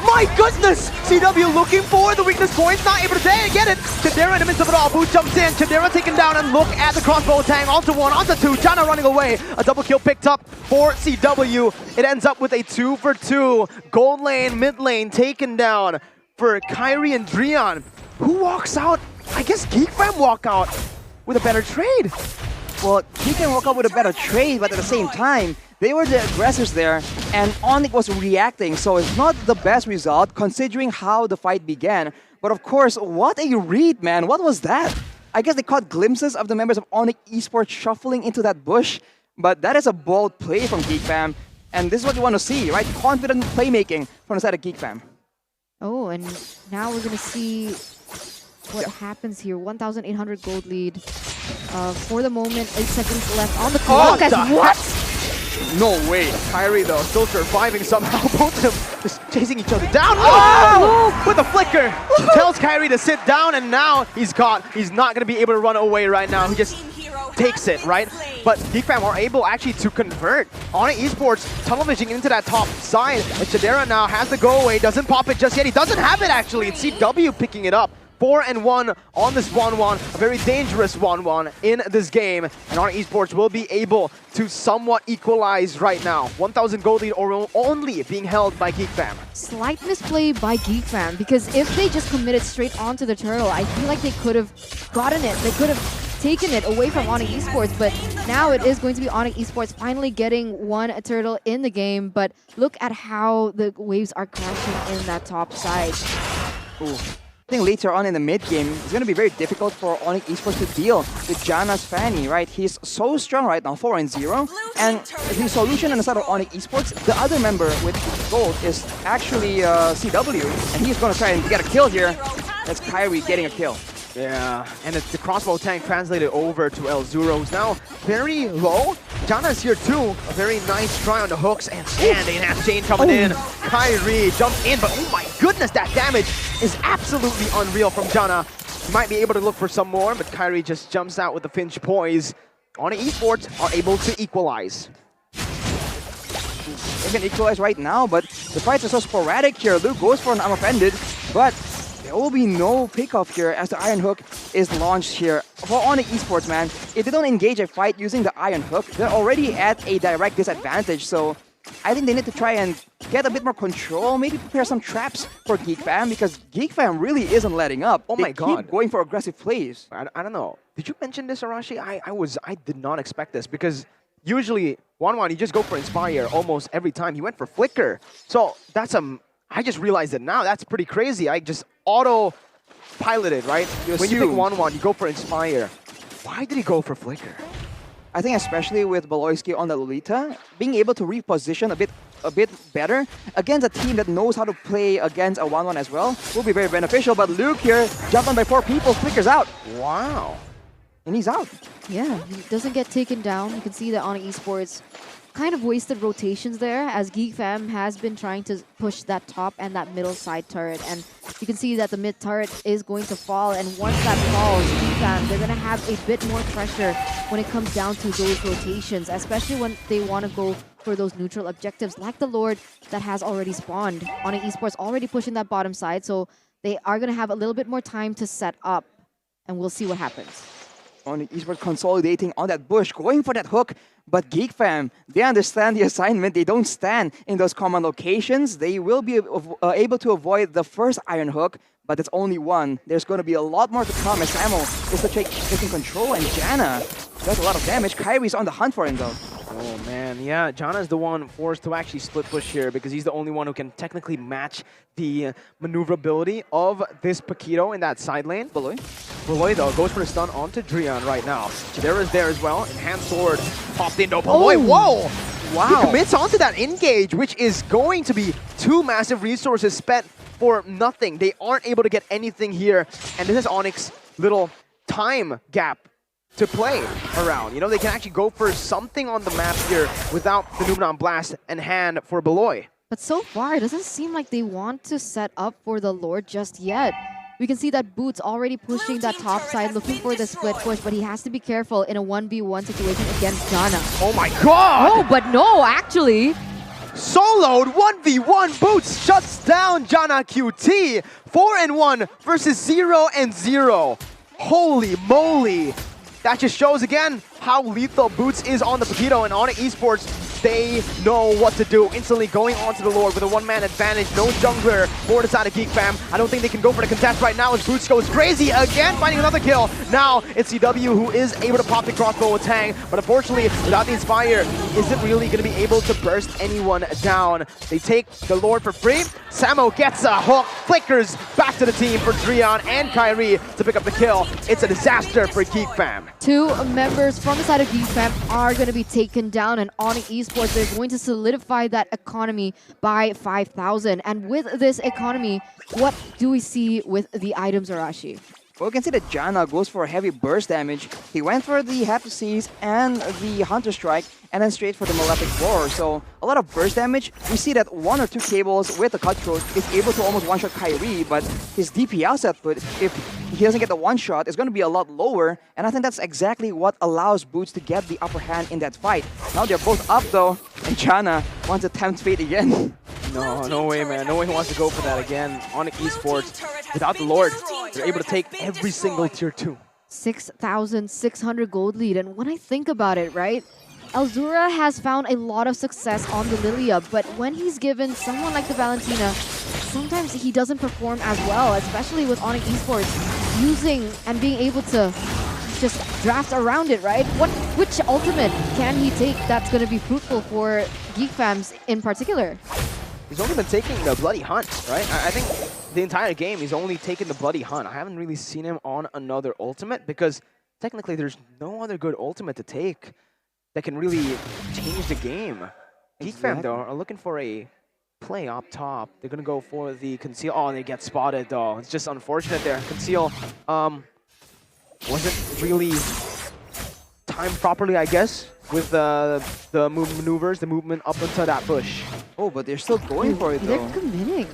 S2: My goodness! CW looking for the weakness points, not able to get it. Chidera in the midst of it all, Boo jumps in. Chidera taken down and look at the crossbow tang. Onto 1, onto 2. Jana running away. A double kill picked up for CW. It ends up with a 2 for 2. Gold lane, mid lane taken down for Kyrie and Drion. Who walks out? I guess GEEK Fam walk out with a better trade.
S1: Well, he can walk out with a better trade, but at the same time, they were the aggressors there, and ONIC was reacting, so it's not the best result considering how the fight began. But of course, what a read, man. What was that? I guess they caught glimpses of the members of ONIC Esports shuffling into that bush, but that is a bold play from GEEK Fam, and this is what you want to see, right? Confident playmaking from the side of GEEK Fam.
S3: Oh, and now we're going to see what happens here. 1,800 gold lead. For the moment, 8 seconds left on the clock. What?
S2: No way. Kyrie, though, still surviving somehow. Both of them just chasing each other down. Oh! With a flicker. Tells Kyrie to sit down, and now he's caught. He's not going to be able to run away right now. He just takes it, right? But GEEK Fam are able actually to convert ONIC Esports, tunnel vision into that top side. And Chidera now has the go away. Doesn't pop it just yet. He doesn't have it, actually. It's CW picking it up. 4-1 on this 1-1, a very dangerous 1-1 in this game, and ONIC Esports will be able to somewhat equalize right now. 1,000 gold lead or only being held by GEEK Fam.
S3: Slight misplay by GEEK Fam, because if they just committed straight onto the turtle, I feel like they could have gotten it. They could have taken it away from ONIC Esports, but now it is going to be ONIC Esports finally getting one turtle in the game, but look at how the waves are crashing in that top side.
S1: Ooh. I think later on in the mid game, it's going to be very difficult for ONIC Esports to deal with Jana's Fanny, right? He's so strong right now, 4-0. And the solution on the side of ONIC Esports, the other member with gold is actually CW, and he's going to try and get a kill here. That's Kyrie getting a kill.
S2: Yeah, and the crossbow tank translated over to El Zuro, who's now very low. Jana's here too. A very nice try on the hooks, and standing has Jane coming in. Kyrie jumps in, but oh my goodness, that damage is absolutely unreal from Jana. He might be able to look for some more, but Kyrie just jumps out with the Finch poise. ONIC Esports are able to equalize.
S1: They can equalize right now, but the fights are so sporadic here. Luke goes for an I'm offended, but there will be no pickoff here as the Iron Hook is launched here. For ONIC Esports, man, if they don't engage a fight using the Iron Hook, they're already at a direct disadvantage. So I think they need to try and get a bit more control, maybe prepare some traps for GEEK Fam, because GEEK Fam really isn't letting up.
S2: Oh my God.
S1: They keep going for aggressive plays.
S2: I don't know. Did you mention this, Arashi? I did not expect this, because usually 1-1, you just go for Inspire almost every time. He went for Flicker. So that's I just realized it now. That's pretty crazy. I just auto-piloted, right? When you pick 1-1, you go for Inspire. Why did he go for Flicker?
S1: I think especially with Baloyski on the Lolita, being able to reposition a bit a bit better against a team that knows how to play against a 1-1 as well will be very beneficial. But Luke here, jumped on by 4 people, flickers out.
S2: Wow.
S1: And he's out.
S3: Yeah, he doesn't get taken down. You can see that ONIC Esports kind of wasted rotations there as GEEK Fam has been trying to push that top and that middle side turret. And you can see that the mid turret is going to fall. And once that falls, GEEK Fam, they're going to have a bit more pressure when it comes down to those rotations, especially when they want to go for those neutral objectives like the Lord that has already spawned. ONIC Esports already pushing that bottom side, so they are going to have a little bit more time to set up. And we'll see what happens.
S1: ONIC Esports consolidating on that bush, going for that hook. But GEEK Fam, they understand the assignment. They don't stand in those common locations. They will be able to avoid the first iron hook, but it's only one. There's going to be a lot more to come as Samo is taking control, and Janna does a lot of damage. Kyrie's on the hunt for him though.
S2: Oh man, yeah, Janna is the one forced to actually split push here because he's the only one who can technically match the maneuverability of this Paquito in that side lane.
S1: Beloy
S2: though goes for the stun onto Drian right now. Chidera's there as well, enhanced sword popped in though. Beloy, whoa!
S1: Wow.
S2: He commits onto that engage, which is going to be 2 massive resources spent for nothing. They aren't able to get anything here, and this is ONIC's little time gap to play around. You know, they can actually go for something on the map here without the Numenon Blast in hand for Beloy.
S3: But so far, it doesn't seem like they want to set up for the Lord just yet. We can see that Boots already pushing that top side, looking for the split push, but he has to be careful in a 1v1 situation against Janna.
S2: Oh my god!
S3: Oh, but no, actually.
S2: Soloed 1v1, Boots shuts down Janna QT. 4-1 versus 0-0. Holy moly! That just shows again how lethal Boots is on the Paquito, and ONIC Esports, they know what to do. Instantly going onto the Lord with a 1-man advantage. No jungler for the side of GEEK Fam. I don't think they can go for the contest right now as Boots goes crazy again, finding another kill. Now it's CW who is able to pop the crossbow with Tang, but unfortunately without the Inspire, isn't really going to be able to burst anyone down. They take the Lord for free. Samo gets a hook, flickers back to the team for Drian and Kyrie to pick up the kill. It's a disaster for GEEK Fam.
S3: 2 members from the side of GEEK Fam are going to be taken down, and ONIC Esports, they're going to solidify that economy by 5,000. And with this economy, what do we see with the items, Arashi?
S1: Well, we can see that Janna goes for heavy burst damage. He went for the Have to Seize and the Hunter Strike, and then straight for the Malefic Roar. So a lot of burst damage. We see that 1 or 2 cables with the Cutthroat is able to almost one-shot Kyrie, but his DPS output, if he doesn't get the one-shot, is going to be a lot lower. And I think that's exactly what allows Boots to get the upper hand in that fight. Now they're both up though, and Janna wants to tempt fate again.
S2: No way, man. No way he wants to go for that again. ONIC Esports, without the Lord, they're able to take every single tier 2.
S3: 6,600 gold lead. And when I think about it, right? Elzura has found a lot of success on the Lilia, but when he's given someone like the Valentina, sometimes he doesn't perform as well, especially with ONIC Esports using and being able to just draft around it, right? Which ultimate can he take that's going to be fruitful for GEEK Fams in particular?
S2: He's only been taking the Bloody Hunt, right? I think the entire game he's only taken the Bloody Hunt. I haven't really seen him on another ultimate because technically there's no other good ultimate to take that can really change the game. GEEK Fam, though, are looking for a play up top. They're going to go for the Conceal. Oh, and they get spotted, though. It's just unfortunate there. Conceal wasn't really timed properly, I guess, with the maneuvers, the movement up into that bush.
S1: Oh, but they're still going for it, though.
S3: They're committing.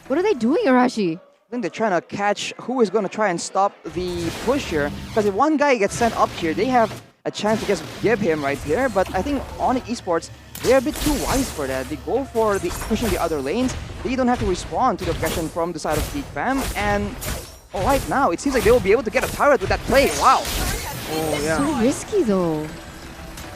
S3: What are they doing, Arashi?
S1: I think they're trying to catch who is going to try and stop the push here. Because if one guy gets sent up here, they have a chance to just give him right there. But I think ONIC Esports, they're a bit too wise for that. They go for the pushing the other lanes. They don't have to respond to the aggression from the side of GEEK Fam. And right now, it seems like they will be able to get a turret with that play. Wow.
S2: Oh, yeah.
S3: So risky, though.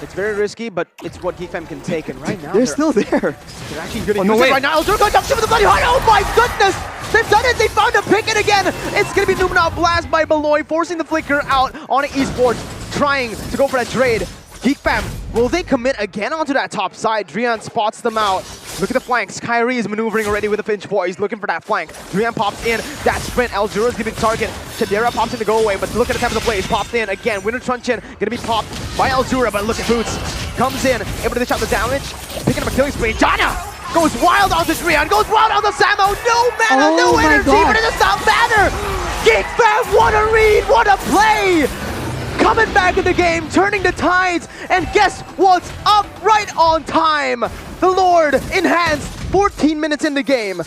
S2: It's very risky, but it's what GEEK Fam can take. And right now,
S1: they're still there.
S2: They're actually going to use it right now. Elzura goes up to the Bloody Hunt. Oh my goodness! They've done it! They found a pick it again! It's going to be Numenon Blast by Beloy, forcing the flicker out. ONIC Esports trying to go for that trade. GEEK Fam, will they commit again onto that top side? Drian spots them out. Look at the flanks. Kyrie is maneuvering already with the Finch Boy. He's looking for that flank. Drian pops in. That sprint. Elzura's giving target. Chidera pops in to go away, but look at the time of the play. He's popped in again. Winter Truncheon gonna be popped by Elzura, but look at Boots. Comes in, able to dish out the damage. Picking up a killing spree. Janna Goes wild onto Drian, goes wild onto Samo. No mana,
S3: Oh
S2: no
S3: my
S2: energy,
S3: God.
S2: but it does not matter. GEEK fam, what a read, what a play. Coming back in the game, turning the tides, and guess what's up right on time? The Lord enhanced 14 minutes in the game.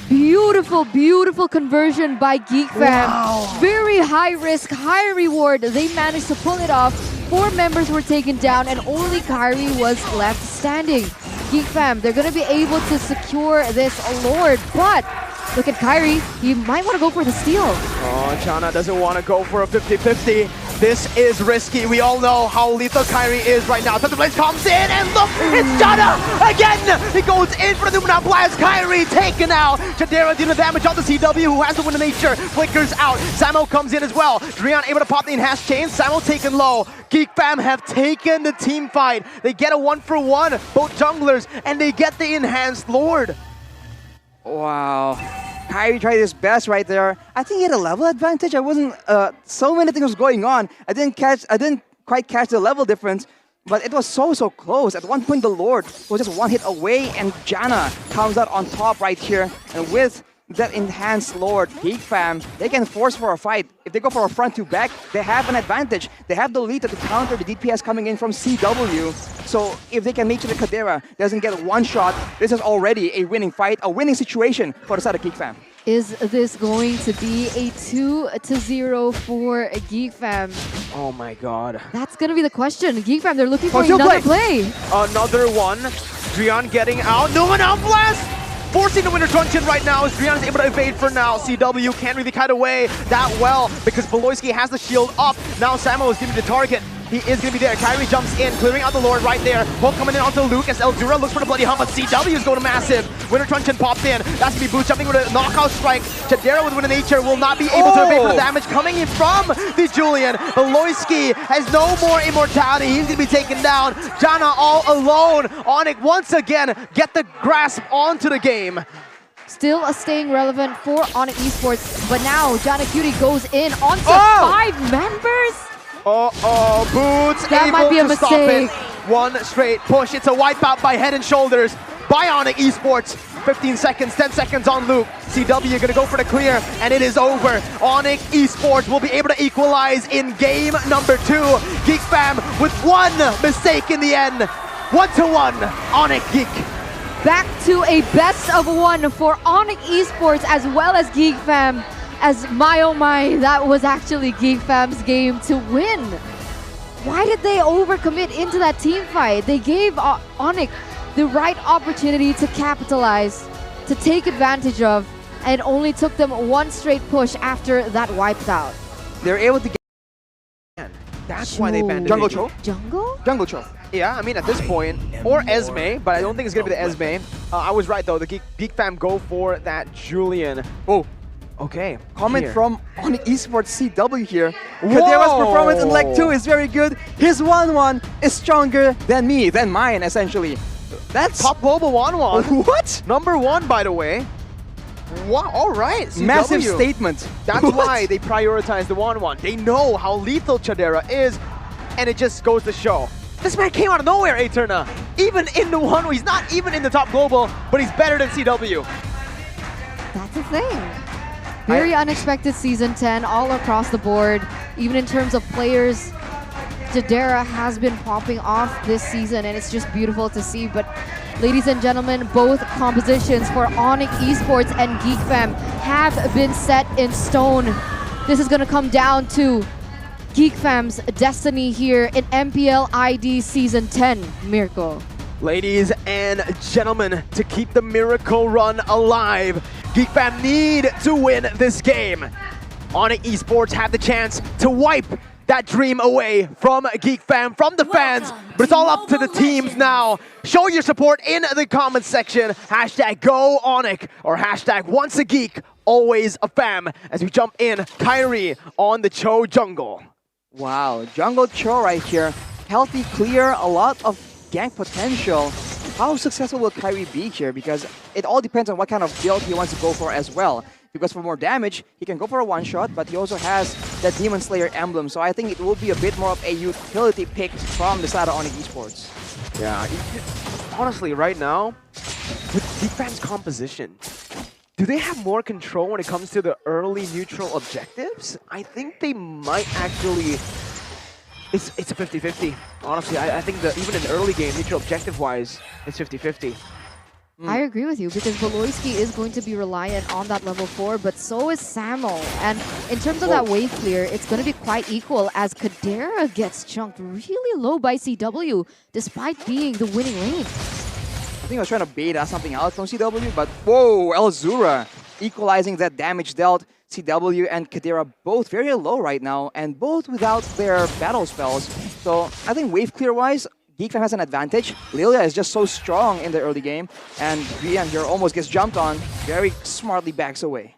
S3: Beautiful, beautiful conversion by GEEK fam.
S2: Wow.
S3: Very high risk, high reward. They managed to pull it off. 4 members were taken down and only Kyrie was left standing. GEEK fam, they're going to be able to secure this Lord, but look at Kyrie. He might want to go for the steal.
S2: Oh, Jana doesn't want to go for a 50-50. This is risky. We all know how lethal Kyrie is right now. Thunder Blaze comes in, and look, it's Jana again! He goes in for the Lumina Blast. Kyrie taken out. Chadera dealing damage on the CW, who has the Wind of Nature. Flickers out. Samo comes in as well. Drian able to pop the enhanced chain. Samo taken low. GEEK fam have taken the team fight. They get a 1-for-1, both junglers, and they get the enhanced Lord.
S1: Wow. Kyrie tried his best right there. I think he had a level advantage. I wasn't. So many things was going on. I didn't quite catch the level difference, but it was so close. At one point, the Lord was just one hit away, and Jana comes out on top right here. And with that enhanced Lord, GEEK fam, they can force for a fight. If they go for a front to back, they have an advantage. They have the lead to counter the DPS coming in from CW. So if they can make sure that Kadera doesn't get one shot, this is already a winning fight, a winning situation for the side of GEEK fam.
S3: Is this going to be a 2-0 for GEEK fam?
S2: Oh my god.
S3: That's going to be the question. GEEK fam, they're looking for
S1: Still
S3: another play.
S2: Another one. Drian getting out. No one out blast! Forcing the Winter Truncheon right now as Drian is able to evade for now. CW can't really kite away that well because Beloyski has the shield up. Now Samo is giving the target. He is going to be there. Kyrie jumps in, clearing out the Lord right there. Poke coming in onto Luke as Eldura looks for the bloody hump, but CW is going to massive. Winter Truncheon popped in. That's going to be Boots jumping with a knockout strike. Chadera with Wind of Nature will not be able to evade for the damage coming in from the Julian. Beloyski has no more immortality. He's going to be taken down. Jana all alone. ONIC once again get the grasp onto the game.
S3: Still staying relevant for ONIC Esports, but now Jana Cutie goes in onto 5 members.
S2: Boots
S3: That
S2: able
S3: might be a
S2: to stop it.
S3: mistake.
S2: One straight push. It's a wipeout by Head and Shoulders by ONIC Esports. 15 seconds, 10 seconds on Luke. CW gonna go for the clear, and it is over. ONIC Esports will be able to equalize in game number 2. GEEK fam with one mistake in the end. 1-1, ONIC GEEK.
S3: Back to a best of 1 for ONIC Esports as well as GEEK fam. As my oh my, that was actually GEEK fam's game to win. Why did they overcommit into that team fight? They gave ONIC the right opportunity to capitalize, to take advantage of, and it only took them one straight push after that wiped out.
S1: They're able to get
S2: That's why they banned the
S1: Jungle
S2: Biggie.
S1: Cho.
S3: Jungle?
S1: Jungle Cho.
S2: Yeah, I mean, at this point, or Esme, but I don't think it's going to be the Esme. I was right, though. The GEEK fam go for that Julian.
S1: Oh,
S2: Okay.
S1: comment
S2: here.
S1: from ONIC Esports CW here. Kadera's performance in leg 2 is very good. His 1-1 is stronger than me, than mine, essentially. That's
S2: Top global 1-1.
S1: what?
S2: Number 1, by the way. Wow, all right. CW.
S1: Massive statement.
S2: That's
S1: What?
S2: why they prioritize the 1-1. They know how lethal Chadera is, and it just goes to show. This man came out of nowhere, Eterna. Even in the 1, he's not even in the top global, but he's better than CW.
S3: That's a thing. Very unexpected Season 10 all across the board. Even in terms of players, Chadera has been popping off this season, and it's just beautiful to see. But ladies and gentlemen, both compositions for ONIC Esports and GEEK fam have been set in stone. This is going to come down to GEEK fam's destiny here in MPL ID Season 10. Miracle.
S2: Ladies and gentlemen, to keep the miracle run alive, GEEK fam need to win this game. ONIC Esports have the chance to wipe that dream away from GEEK fam, from the fans, but it's all up to the teams now. Show your support in the comments section. Hashtag go ONIC or hashtag once a geek, always a fam, as we jump in Kyrie on the Cho jungle.
S1: Wow, Jungle Cho right here. Healthy clear, a lot of gank potential. How successful will Kyrie be here? Because it all depends on what kind of build he wants to go for as well. Because for more damage, he can go for a one-shot, but he also has that Demon Slayer emblem. So I think it will be a bit more of a utility pick from the side of ONIC Esports.
S2: Yeah, honestly, right now, with Geek Fam's composition. Do they have more control when it comes to the early neutral objectives? I think they might actually... It's a 50-50. Honestly, I think that even in the early game, neutral objective-wise, it's 50-50.
S3: I agree with you because Voloisky is going to be reliant on that level 4, but so is Samo. And in terms of that wave clear, it's going to be quite equal as Kadera gets chunked really low by CW despite being the winning lane.
S1: I think I was trying to bait something out from CW, but whoa, Elzura equalizing that damage dealt. CW and Kadera both very low right now, and both without their battle spells. So I think wave clear-wise, GEEK Fam has an advantage. Lilia is just so strong in the early game, and Rian here almost gets jumped on, very smartly backs away.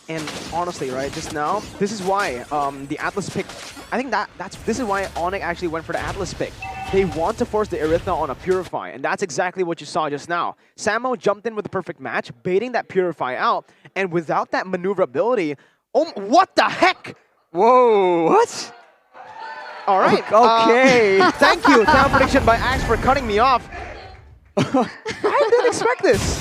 S2: And honestly, right, just now, this is why the Atlas pick, I think this is why ONIC actually went for the Atlas pick. They want to force the Erythna on a Purify, and that's exactly what you saw just now. Samo jumped in with the perfect match, baiting that Purify out, and without that maneuverability, oh, what the heck?
S1: Whoa, what?
S2: All right.
S1: Okay.
S2: Thank you, Town Prediction by Axe, for cutting me off. I didn't expect this.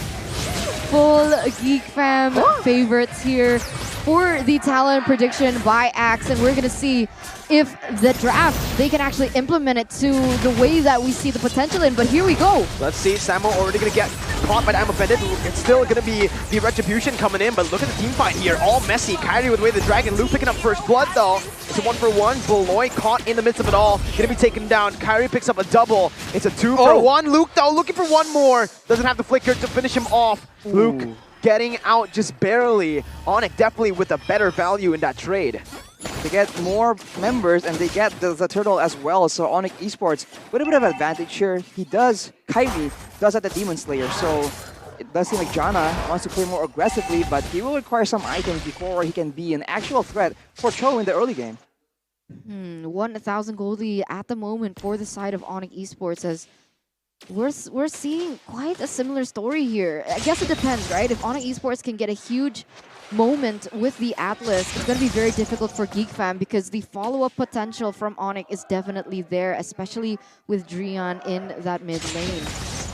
S3: Full GEEK Fam favorites here for the talent prediction by Axe, and we're going to see if the draft, they can actually implement it to the way that we see the potential in, but here we go.
S2: Let's see, Samo already going to get caught by the I'm Offended. It's still going to be the Retribution coming in, but look at the team fight here, all messy. Kyrie with Way of the Dragon, Luke picking up first blood though. It's a 1-for-1, Beloy caught in the midst of it all, going to be taken down. Kyrie picks up a double, it's a 2-for-1. Luke though, looking for one more, doesn't have the flicker to finish him off.
S1: Ooh.
S2: Luke getting out just barely. ONIC definitely with a better value in that trade.
S1: They get more members and they get the turtle as well. So ONIC Esports with a bit of advantage here. Kyrie does have the Demon Slayer. So it does seem like Jana wants to play more aggressively, but he will require some items before he can be an actual threat for Cho in the early game.
S3: 1,000 gold lead at the moment for the side of ONIC Esports as we're seeing quite a similar story here. I guess it depends, right? If ONIC Esports can get a huge moment with the Atlas, it's going to be very difficult for GEEK Fam because the follow-up potential from ONIC is definitely there, especially with Drian in that mid lane.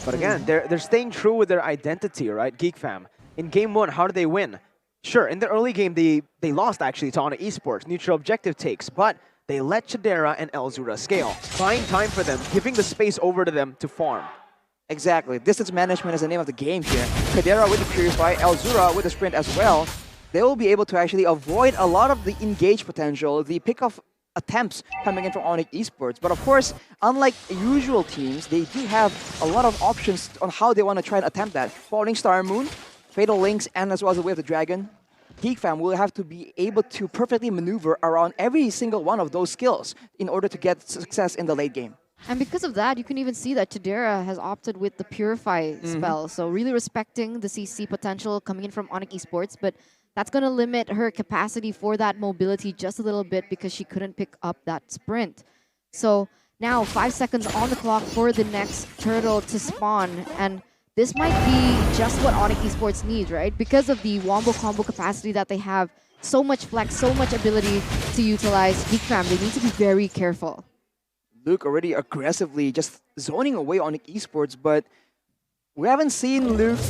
S2: But again, they're staying true with their identity, right? GEEK Fam. In game 1, how did they win? Sure, in the early game, they lost actually to ONIC Esports, neutral objective takes, but they let Chidera and Elzura scale, buying time for them, giving the space over to them to farm.
S1: Exactly. Distance management is the name of the game here. Kadera with the Purify, Elzura with the Sprint as well. They will be able to actually avoid a lot of the engage potential, the pick-off attempts coming in from ONIC Esports. But of course, unlike usual teams, they do have a lot of options on how they want to try and attempt that. Falling Star Moon, Fatal Links, and as well as the Way of the Dragon. GEEK Fam will have to be able to perfectly maneuver around every single one of those skills in order to get success in the late game.
S3: And because of that, you can even see that Chidera has opted with the Purify spell. So really respecting the CC potential coming in from ONIC Esports, but that's going to limit her capacity for that mobility just a little bit because she couldn't pick up that sprint. So now 5 seconds on the clock for the next turtle to spawn, and this might be just what ONIC Esports needs, right? Because of the wombo combo capacity that they have, so much flex, so much ability to utilize GEEK Fam, they need to be very careful.
S1: Luke already aggressively just zoning away ONIC Esports, but we haven't seen Luke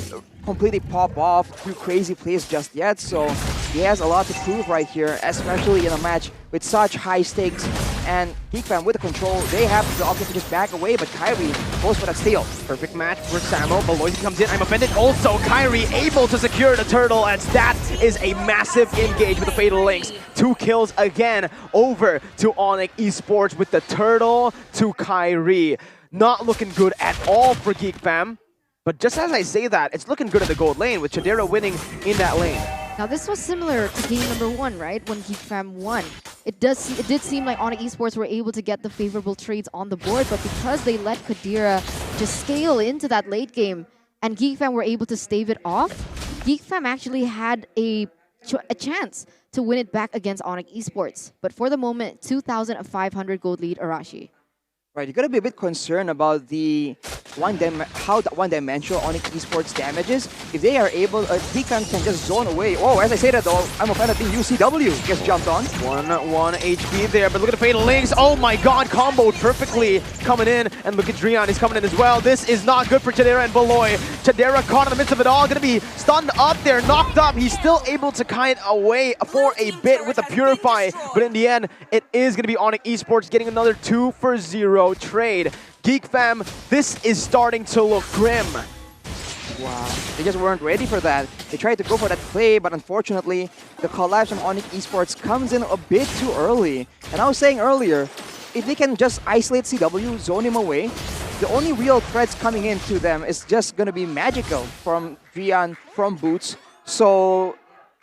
S1: completely pop off, do crazy plays just yet, so he has a lot to prove right here, especially in a match with such high stakes. And GEEK Fam with the control, they have the option to just back away, but Kyrie goes for that steal.
S2: Perfect match for Samo. Beloy comes in. I'm Offended. Also, Kyrie able to secure the turtle as that is a massive engage with the Fatal Links. 2 kills again over to ONIC Esports with the turtle to Kyrie. Not looking good at all for GEEK Fam. But just as I say that, it's looking good at the gold lane with Chidera winning in that lane.
S3: Now this was similar to game number 1, right? When GEEK Fam won. It did seem like ONIC Esports were able to get the favorable trades on the board, but because they let Kadira just scale into that late game and GEEK Fam were able to stave it off, GEEK Fam actually had a chance to win it back against ONIC Esports. But for the moment, 2,500 gold lead Arashi.
S1: Right, you gotta be a bit concerned about the how one-dimensional ONIC Esports damages. If they are able, GEEK can just zone away. Oh, as I say that though, I'm a fan of the UCW gets jumped on.
S2: 1 HP there, but look at the Fatal Links. Oh my god, comboed perfectly coming in. And look at Drion, he's coming in as well. This is not good for Chadera and Beloy. Chadera caught in the midst of it all, gonna be stunned up there, knocked up. He's still able to kite away for a bit with the Purify, but in the end, it is gonna be ONIC Esports getting another 2-for-0 trade. GEEK fam, this is starting to look grim.
S1: Wow, they just weren't ready for that. They tried to go for that play, but unfortunately, the collapse from ONIC Esports comes in a bit too early. And I was saying earlier, if they can just isolate CW, zone him away, the only real threats coming into them is just going to be Magical from Drian, from Boots. So,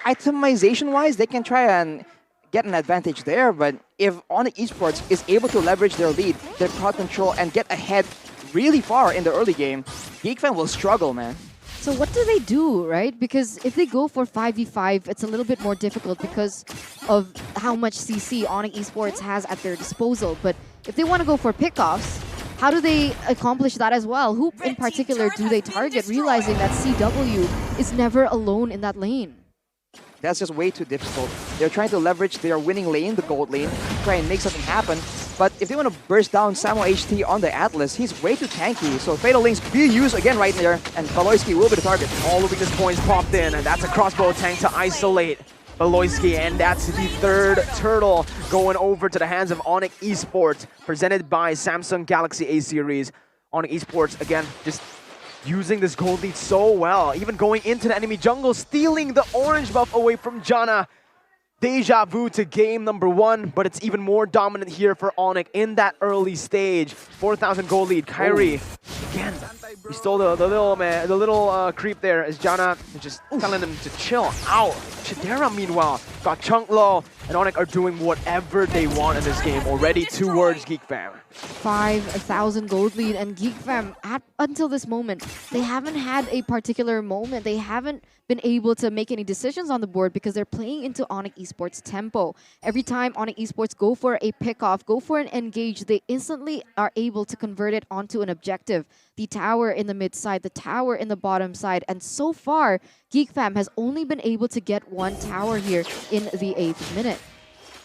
S1: itemization-wise, they can try and get an advantage there, but if ONIC Esports is able to leverage their lead, their crowd control, and get ahead really far in the early game, GEEK fan will struggle, man.
S3: So what do they do, right? Because if they go for 5v5, it's a little bit more difficult because of how much CC ONIC Esports has at their disposal. But if they want to go for pickoffs, how do they accomplish that as well? Who in particular do they target, realizing that CW is never alone in that lane?
S1: That's just way too difficult. They're trying to leverage their winning lane, the gold lane, try and make something happen. But if they want to burst down Samo HT on the Atlas, he's way too tanky. So Fatal Links be used again right there, and Baloyski will be the target.
S2: All the weakness points popped in, and that's a crossbow tank to isolate Baloyski, and that's the third turtle going over to the hands of ONIC Esports, presented by Samsung Galaxy A Series. ONIC Esports, again, just using this gold lead so well, even going into the enemy jungle, stealing the orange buff away from Janna. Deja vu to game number 1, but it's even more dominant here for ONIC in that early stage. 4,000 gold lead. Kyrie, again, he stole the little creep there as Janna just telling him to chill out. Chidera, meanwhile, got chunked low, and ONIC are doing whatever they want in this game. Already towards GEEK fam.
S3: 5,000 gold lead, and GEEK fam, until this moment, they haven't had a particular moment. They haven't been able to make any decisions on the board because they're playing into ONIC Esports tempo. Every time ONIC Esports go for a pick-off, go for an engage, they instantly are able to convert it onto an objective. The tower in the mid side, the tower in the bottom side, and so far, GEEK fam has only been able to get one tower here in the 8th minute.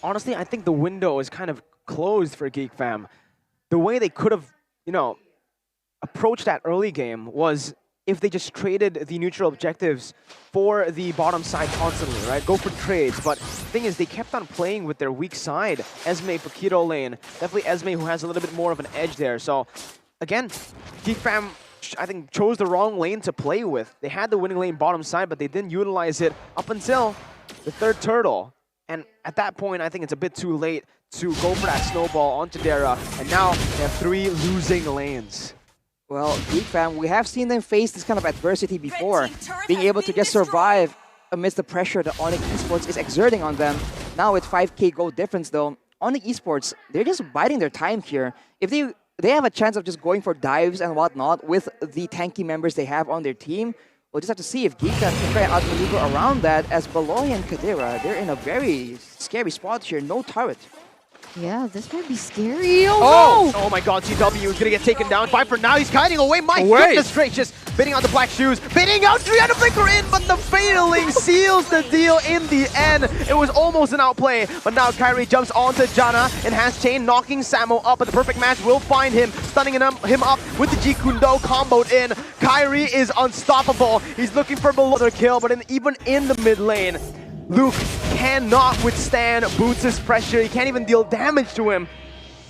S2: Honestly, I think the window is kind of closed for GEEK fam. The way they could have, approached that early game was if they just traded the neutral objectives for the bottom side constantly, right? Go for trades. But the thing is, they kept on playing with their weak side. Esme, Paquito lane. Definitely Esme, who has a little bit more of an edge there. So, again, GEEK fam, I think, chose the wrong lane to play with. They had the winning lane bottom side, but they didn't utilize it up until the third turtle. And at that point, I think it's a bit too late to go for that snowball onto Dara. And now they have 3 losing lanes.
S1: Well, GEEK fam, we have seen them face this kind of adversity before, being able to just survive amidst the pressure that ONIC Esports is exerting on them. Now with 5k gold difference though, ONIC Esports, they're just biding their time here. If they have a chance of just going for dives and whatnot with the tanky members they have on their team, we'll just have to see if GEEK can try and outmaneuver around that, as Baloy and Kadira, they're in a very scary spot here, no turret.
S3: Yeah, this might be scary. Oh, no!
S2: Oh my god, CW is gonna get taken down. Viper now, he's kiting away. My goodness gracious. Bidding on the black shoes. Bidding out Triana Flicker in, but the Failing seals the deal in the end. It was almost an outplay, but now Kyrie jumps onto Janna. Enhanced chain, knocking Samo up, but the perfect match will find him, stunning him up with the Jikundo comboed in. Kyrie is unstoppable. He's looking for another kill, but even in the mid lane, Luke cannot withstand Boots' pressure. He can't even deal damage to him.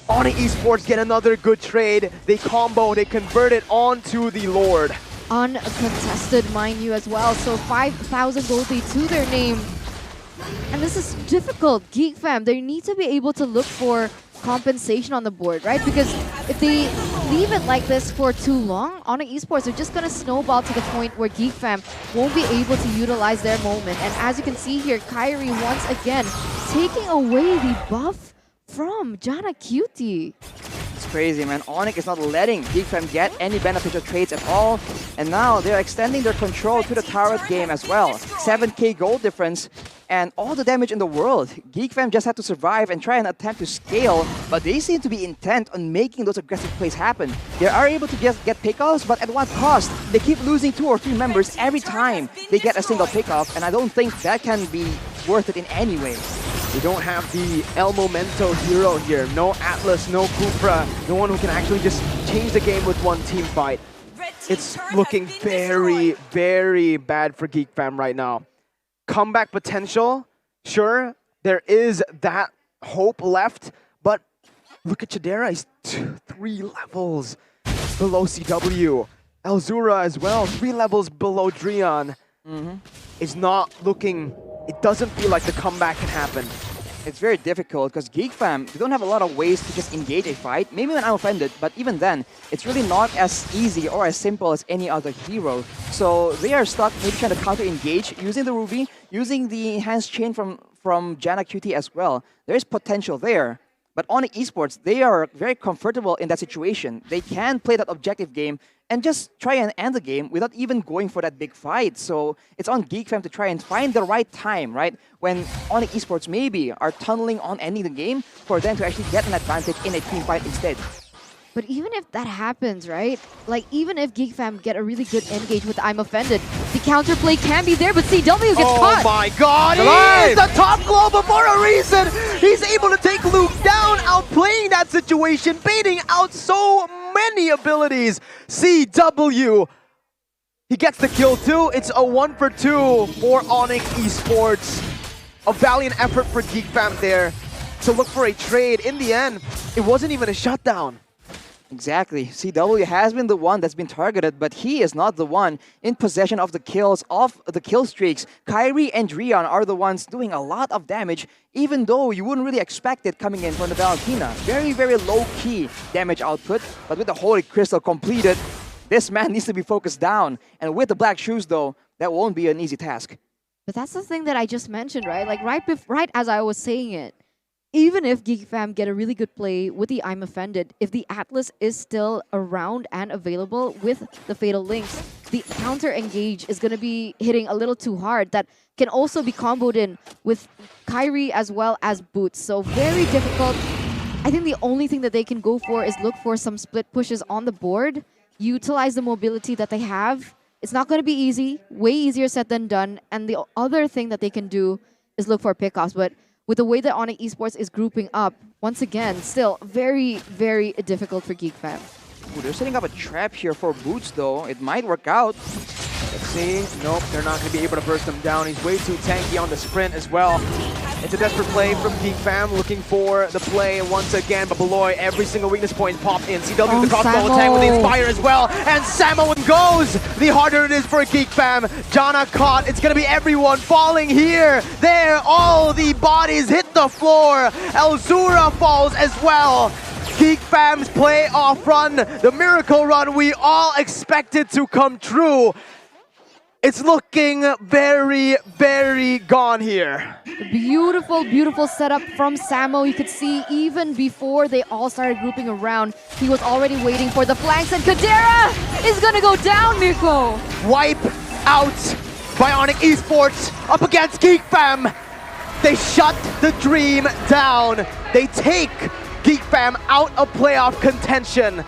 S2: ONIC Esports get another good trade. They combo, they convert it onto the Lord.
S3: Uncontested, mind you, as well. So 5,000 gold lead to their name. And this is difficult. GEEK fam, they need to be able to look for compensation on the board, right? Because if they leave it like this for too long, ONIC Esports are just going to snowball to the point where GEEK fam won't be able to utilize their moment. And as you can see here, Kyrie once again taking away the buff from Janna Cutie.
S1: It's crazy, man. ONIC is not letting GEEK fam get any beneficial trades at all. And now they're extending their control to the turret game as well. 7k gold difference. and all the damage in the world. GEEK Fam just had to survive and try and attempt to scale, but they seem to be intent on making those aggressive plays happen. They are able to just get pickoffs, but at what cost? They keep losing 2 or 3 members every time they get a single pickoff, and I don't think that can be worth it in any way.
S2: We don't have the El Momento hero here. No Atlas, no Kupra, no one who can actually just change the game with one team fight. It's looking very, very bad for GEEK Fam right now. Comeback potential, sure, there is that hope left, but look at Chadera, he's 3 levels below CW. Elzura as well, 3 levels below Dreon. It's not looking, it doesn't feel like the comeback can happen.
S1: It's very difficult because GEEK Fam, they don't have a lot of ways to just engage a fight. Maybe when I'm offended, but even then, it's really not as easy or as simple as any other hero. So they are stuck maybe trying to counter-engage using the Ruby, using the enhanced chain from Janna QT as well. There is potential there. But ONIC Esports, they are very comfortable in that situation. They can play that objective game and just try and end the game without even going for that big fight. So it's on GEEK Fam to try and find the right time, right? When ONIC Esports maybe are tunneling on ending the game for them to actually get an advantage in a team fight instead.
S3: But even if that happens, right? Like, even if GEEK Fam get a really good engage with I'm Offended, the counterplay can be there, but CW gets caught.
S2: Oh my god, he is the top global for a reason! He's able to take Luke down, outplaying that situation, baiting out so many abilities. CW, he gets the kill too. It's a 1 for 2 for ONIC Esports. A valiant effort for GEEK Fam there to look for a trade. In the end, it wasn't even a shutdown.
S1: Exactly. CW has been the one that's been targeted, but he is not the one in possession of the kills, of the kill streaks. Kyrie and Dreon are the ones doing a lot of damage, even though you wouldn't really expect it coming in from the Valentina. Very, very low-key damage output, but with the Holy Crystal completed, this man needs to be focused down. And with the Black Shoes, though, that won't be an easy task.
S3: But that's the thing that I just mentioned, right? Like, right as I was saying it, even if GEEK Fam get a really good play with the I'm Offended, if the Atlas is still around and available with the Fatal Links, the counter-engage is going to be hitting a little too hard. That can also be comboed in with Kyrie as well as Boots. So very difficult. I think the only thing that they can go for is look for some split pushes on the board, utilize the mobility that they have. It's not going to be easy, way easier said than done. And the other thing that they can do is look for pickoffs. But with the way that ONIC Esports is grouping up, once again, still very, very difficult for GEEK Fam.
S1: Ooh, they're setting up a trap here for Boots, though. It might work out.
S2: Let's see. Nope, they're not going to be able to burst him down. He's way too tanky on the sprint as well. It's a desperate play from GEEK Fam, looking for the play once again, but Beloy, every single weakness point popped in. CW the crossbow attack with the Inspire as well, and Samo goes! The harder it is for GEEK Fam. Janna caught, it's gonna be everyone falling here, there, all the bodies hit the floor. Elzura falls as well. GEEK Fam's playoff run, the miracle run we all expected to come true. It's looking very, very gone here.
S3: Beautiful, beautiful setup from Samo. You could see even before they all started grouping around, he was already waiting for the flanks, and Kadera is gonna go down, Mirko.
S2: Wipe out by ONIC Esports up against GEEK Fam. They shut the dream down. They take GEEK Fam out of playoff contention.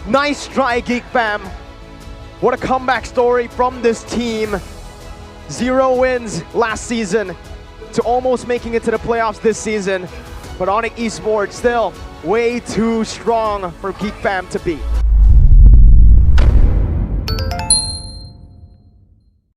S2: Nice try, GEEK Fam. What a comeback story from this team. 0 wins last season to almost making it to the playoffs this season. But ONIC Esports still way too strong for GEEK Fam to beat.